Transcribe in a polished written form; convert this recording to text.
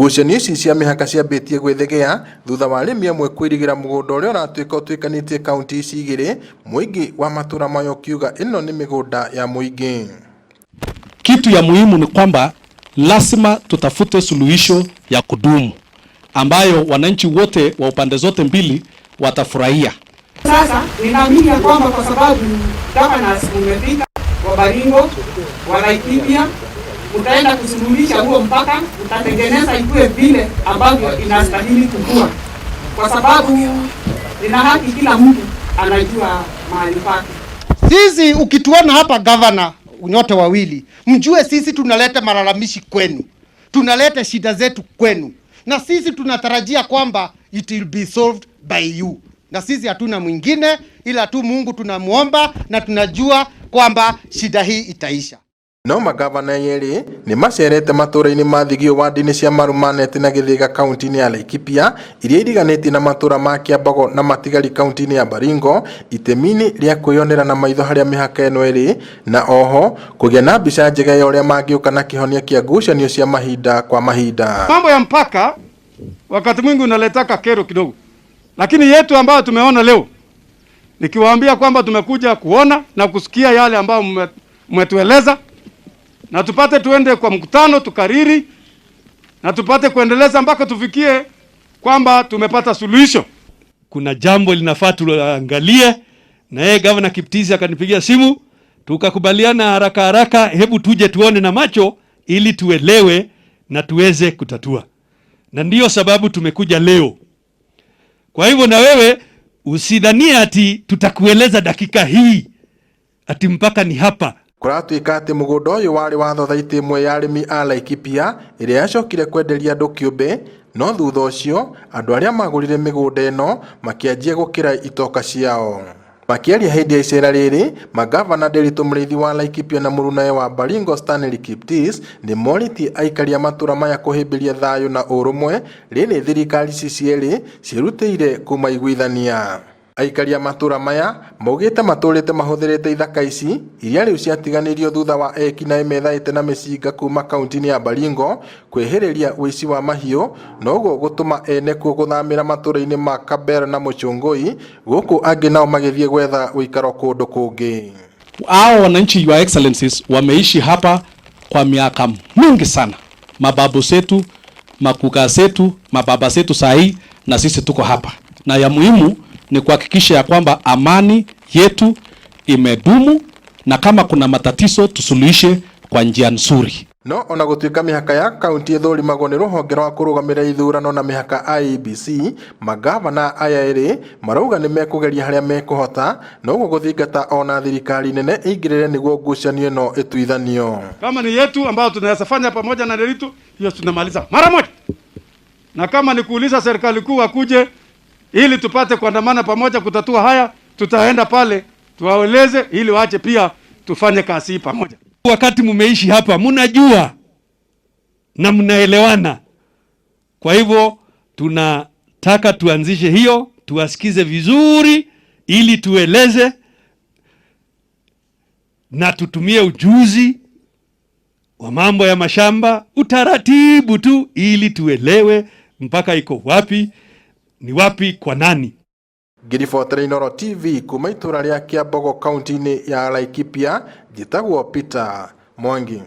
Ngucanio ici cia mihaka ciambitie gwithegea thutha wa arimi amwe kwirigira mugunda uria uratuika utwikanitie kaunti ici igiri, muingi wa matura mayo kiuga ino ni migunda ya muingi. Kitu ya muhimu ni kwamba lazima tutafute suluhisho ya kudumu ambayo wananchi wote wa upande zote mbili watafurahia. Sasa ninaamini kwamba kwa sababu governors umefika wa Baringo, wa Laikipia, utaenda kusuluhisha huo mpaka, utatengeneza ikue vile ambavyo inastahili kukua, kwa sababu ina haki, kila mtu anajua mahali pake. Sisi ukituona hapa governor nyote wawili, mjue sisi tunaleta malalamishi kwenu, tunaleta shida zetu kwenu, na sisi tunatarajia kwamba it will be solved by you, na sisi hatuna mwingine ila tu Mungu tunamuomba, na tunajua kwamba shida hii itaisha. No magavana yeri ni macerete matura-ini ma thigio wadi-ini cia Marumaneti na Githiga kaunti-ini ya Laikipia, iria iriganĩtie na matura ma Kiambogo na Matigari kaunti-ini ya Baringo, itemi-ini ria kwiyonera na maitho haria mihaka ino iri, na oho kugia na mbica njega ya uria mangiuka na kihonia kia ngucanio cia mahinda kwa mahinda. Mambo ya mpaka wakati mwingi unaletaka kero kidogo, lakini yetu ambayo tumeona leo, nikiwaambia kwamba tumekuja kuona na kusikia yale ambayo mmetueleza, na tupate tuende kwa mkutano tukariri, na tupate kuendeleza mpaka tufikie kwamba tumepata suluhisho. Kuna jambo linafaa tuangalie, na yeye Governor Kiptisi akanipigia simu, tukakubaliana haraka haraka, hebu tuje tuone na macho ili tuelewe na tuweze kutatua. Na ndiyo sababu tumekuja leo. Kwa hivyo na wewe usidhania ati tutakueleza dakika hii ati mpaka ni hapa. Kuratuika ati mugunda uyu wari wa thothaiti imwe ya arimi a Laikipia iria yacokire kwenderia andu kiumbe, no thutha ucio andu aria magurire migunda ino makianjia gukira itoka ciao. Makiaria hindi ya icera riri, magavana Nderitu Muriithi wa Laikipia na murunae wa Baringo Stanley Kiptis ni moriti aikaria matura maya kuhimbiria thayu na urumwe riri thirikari cicieri cirutire kuma iguithania. Aikaria matura maya maugite maturite mahuthirite ithaka ici iria riu ciatiganirio thutha wa eki na imethaite na micinga kuma kaunti-ini ya Baringo kwihiriria uici wa mahiu, noguo gutuma ene kuo guthamira matura-ini ma KABA na Muchungui, guku angi nao magithie gwetha uikaro kundu kungi. Hao wananchi, your excellencies, wameishi hapa kwa miaka mingi sana. Mababu zetu, makuka zetu, mababa zetu sahi, na sisi tuko hapa. Na ya muhimu ni kuhakikisha ya kwamba amani yetu imedumu, na kama kuna matatizo tusuluhishe kwa njia nzuri. No ona gutuika mihaka ya kaunti ithũrimagwo ni ruhonge rwa kurugamira ithurano na mihaka IEBC, magavana aya eri marauga ni mekugeria haria mekuhota, noguo guthingata ona thirikari nene ingirire niguo ngucanio ino ituithanio. Kama ni yetu ambayo tunaweza fanya pamoja na Nderitu, hiyo tunamaliza mara moja. Na kama ni kuuliza serikali kuu akuje ili tupate kuandamana pamoja kutatua haya, tutaenda pale tuwaeleze ili waache pia tufanye kazi hii pamoja. Wakati mumeishi hapa mnajua na mnaelewana. Kwa hivyo tunataka tuanzishe hiyo, tuwasikize vizuri ili tueleze na tutumie ujuzi wa mambo ya mashamba, utaratibu tu ili tuelewe mpaka iko wapi, ni wapi kwa nani. Ngirifotere Inooro TV kuma itura ria Kiambogo kaunti-ini ya Laikipia, njitagwo Peter Mwangi.